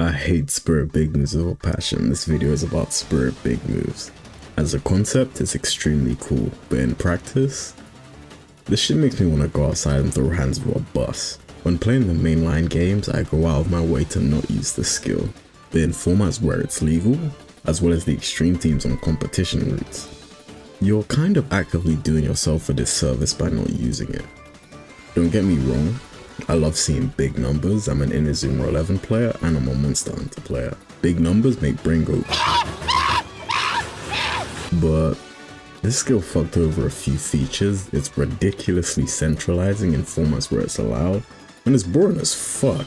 I hate spirit big moves with a passion. This video is about spirit big moves. As a concept, it's extremely cool, but in practice, this shit makes me want to go outside and throw hands with a bus. When playing the mainline games, I go out of my way to not use this skill, but in formats where it's legal, as well as the extreme teams on competition routes, you're kind of actively doing yourself a disservice by not using it. Don't get me wrong, I love seeing big numbers. I'm an Inazuma 11 player and I'm a Monster Hunter player. Big numbers make brain go but this skill fucked over a few features. It's ridiculously centralizing in formats where it's allowed, and it's boring as fuck.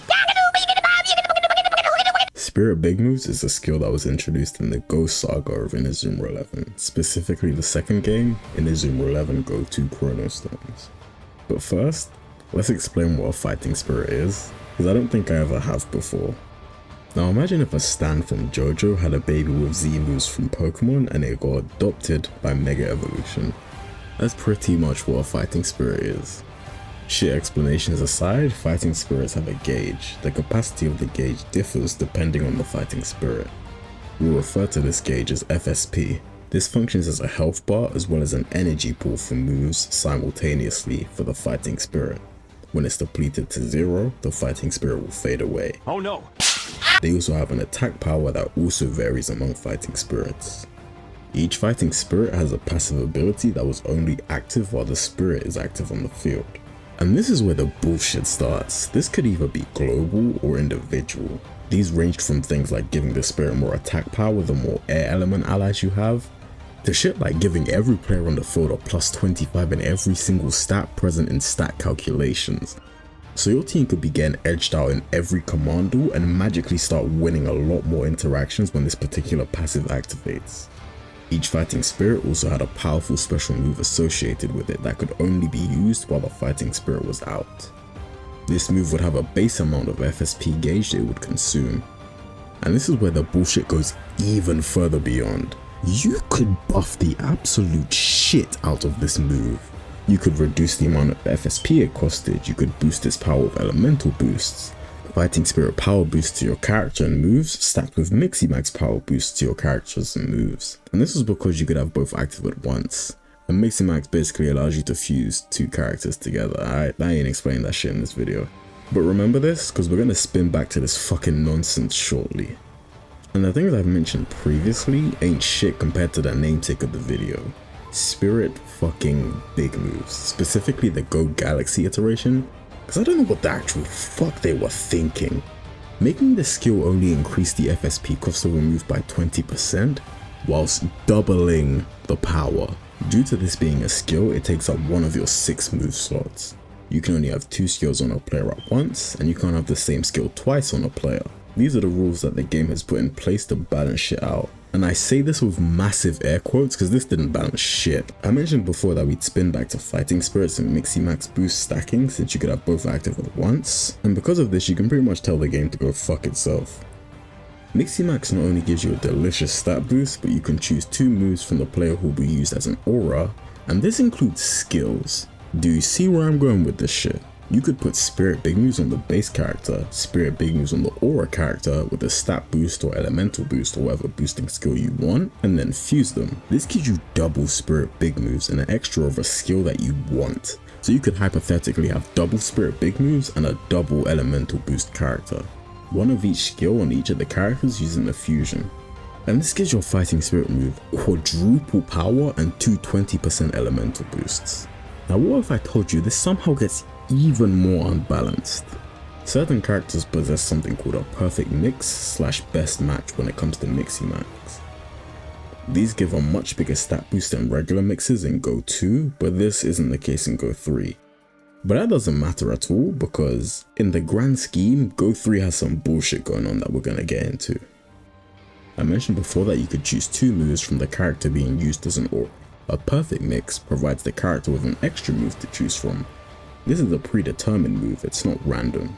Spirit Big Moves is a skill that was introduced in the Ghost Saga of Inazuma 11, specifically the second game, Inazuma 11 Go 2 Chrono Stones. But first, let's explain what a fighting spirit is, because I don't think I ever have before. Now imagine if a Stan from JoJo had a baby with Z moves from Pokemon and it got adopted by Mega Evolution. That's pretty much what a fighting spirit is. Shit explanations aside, fighting spirits have a gauge. The capacity of the gauge differs depending on the fighting spirit. We'll refer to this gauge as FSP. This functions as a health bar as well as an energy pool for moves simultaneously for the fighting spirit. When it's depleted to 0, the fighting spirit will fade away. Oh no! They also have an attack power that also varies among fighting spirits. Each fighting spirit has a passive ability that was only active while the spirit is active on the field. And this is where the bullshit starts. This could either be global or individual. These ranged from things like giving the spirit more attack power the more air element allies you have, to shit like giving every player on the field a plus 25 in every single stat present in stat calculations. So your team could be getting edged out in every command duel and magically start winning a lot more interactions when this particular passive activates. Each fighting spirit also had a powerful special move associated with it that could only be used while the fighting spirit was out. This move would have a base amount of FSP gauge it would consume. And this is where the bullshit goes even further beyond. You could buff the absolute shit out of this move. You could reduce the amount of FSP it costed, you could boost its power with elemental boosts, fighting spirit power boost to your character and moves, stacked with Miximax power boost to your characters and moves. And this was because you could have both active at once. And Miximax basically allows you to fuse two characters together. I ain't explaining that shit in this video. But remember this, because we're gonna spin back to this fucking nonsense shortly. And the things I've mentioned previously ain't shit compared to the namesake of the video. Spirit fucking big moves, specifically the Go Galaxy iteration, because I don't know what the actual fuck they were thinking. Making the skill only increase the FSP cost of a move by 20%, whilst doubling the power. Due to this being a skill, it takes up one of your 6 move slots. You can only have 2 skills on a player at once, and you can't have the same skill twice on a player. These are the rules that the game has put in place to balance shit out. And I say this with massive air quotes because this didn't balance shit. I mentioned before that we'd spin back to fighting spirits and Miximax boost stacking since you could have both active at once. And because of this, you can pretty much tell the game to go fuck itself. Miximax not only gives you a delicious stat boost, but you can choose 2 moves from the player who will be used as an aura. And this includes skills. Do you see where I'm going with this shit? You could put Spirit Big Moves on the base character, Spirit Big Moves on the Aura character with a stat boost or elemental boost or whatever boosting skill you want, and then fuse them. This gives you double Spirit Big Moves and an extra of a skill that you want. So you could hypothetically have double Spirit Big Moves and a double elemental boost character. One of each skill on each of the characters using the fusion. And this gives your fighting spirit move quadruple power and 2 20% elemental boosts. Now what if I told you this somehow gets even more unbalanced? Certain characters possess something called a perfect mix / best match when it comes to Miximax. These give a much bigger stat boost than regular mixes in Go 2, but this isn't the case in Go 3. But that doesn't matter at all because in the grand scheme, Go 3 has some bullshit going on that we're gonna get into. I mentioned before that you could choose 2 moves from the character being used as an aura. A perfect mix provides the character with an extra move to choose from. This is a predetermined move, it's not random.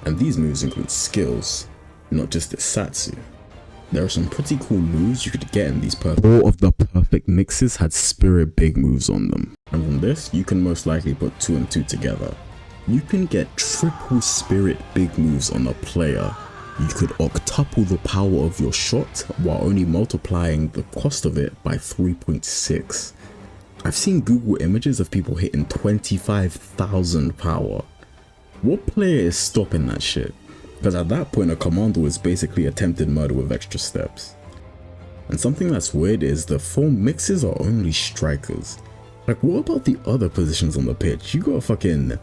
And these moves include skills, not just the satsu. There are some pretty cool moves you could get in these perfect. All of the perfect mixes had spirit big moves on them. And from this, you can most likely put 2 and 2 together. You can get triple spirit big moves on a player you could octuple the power of your shot while only multiplying the cost of it by 3.6. I've seen Google images of people hitting 25,000 power. What player is stopping that shit? Because at that point a commando is basically attempted murder with extra steps. And something that's weird is the 4 mixes are only strikers. Like, what about the other positions on the pitch? You got fucking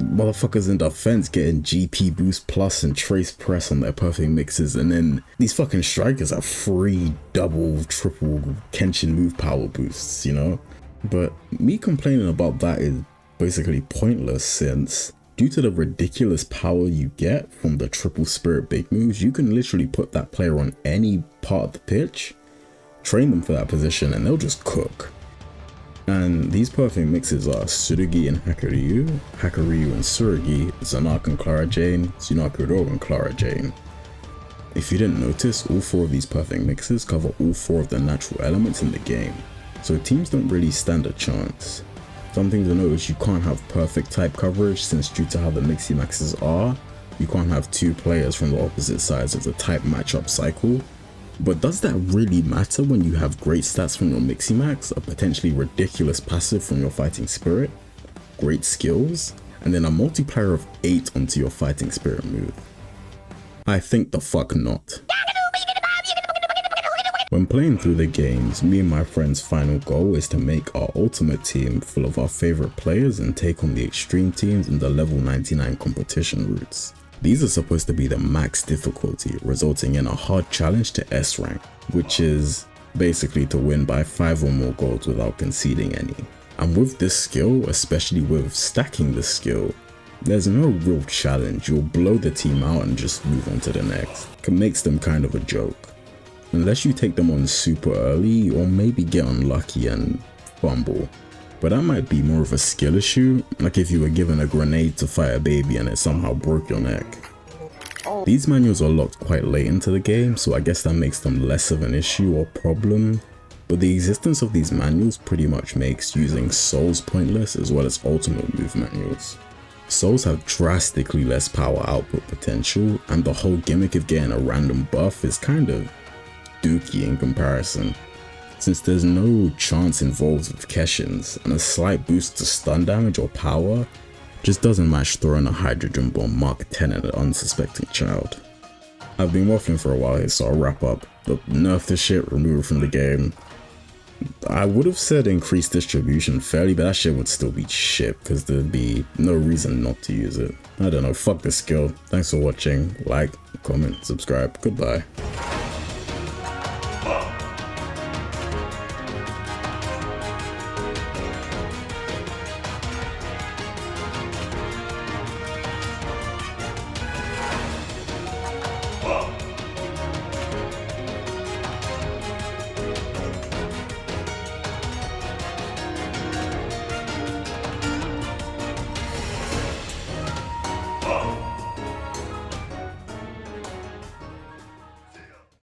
motherfuckers in defense getting GP boost plus and trace press on their perfect mixes, and then these fucking strikers have free double, triple Kenshin move power boosts, you know? But me complaining about that is basically pointless, since due to the ridiculous power you get from the triple spirit big moves, you can literally put that player on any part of the pitch, train them for that position, and they'll just cook. And these perfect mixes are Tsurugi and Hakuryu, Hakuryu and Tsurugi, Zanak and Clara Jane, Tsunakuro and Clara Jane. If you didn't notice, all 4 of these perfect mixes cover all 4 of the natural elements in the game, so teams don't really stand a chance. Something to note is you can't have perfect type coverage, since due to how the Mixie Maxes are, you can't have 2 players from the opposite sides of the type matchup cycle. But does that really matter when you have great stats from your Mixie Max, a potentially ridiculous passive from your Fighting Spirit, great skills, and then a multiplier of 8 onto your Fighting Spirit move? I think the fuck not. When playing through the games, me and my friend's final goal is to make our ultimate team full of our favorite players and take on the extreme teams in the level 99 competition routes. These are supposed to be the max difficulty, resulting in a hard challenge to S rank, which is basically to win by 5 or more goals without conceding any. And with this skill, especially with stacking the skill, there's no real challenge. You'll blow the team out and just move on to the next. It makes them kind of a joke. Unless you take them on super early, or maybe get unlucky and fumble. But that might be more of a skill issue, like if you were given a grenade to fight a baby and it somehow broke your neck. These manuals are locked quite late into the game, so I guess that makes them less of an issue or problem, but the existence of these manuals pretty much makes using souls pointless, as well as ultimate move manuals. Souls have drastically less power output potential, and the whole gimmick of getting a random buff is kind of dookie in comparison, since there's no chance involved with Keshins, and a slight boost to stun damage or power just doesn't match throwing a hydrogen bomb Mark 10 at an unsuspecting child. I've been waffling for a while here, so I'll wrap up. But nerf this shit, remove it from the game. I would have said increase distribution fairly, but that shit would still be shit, because there'd be no reason not to use it. I don't know, fuck this skill. Thanks for watching, like, comment, subscribe, goodbye.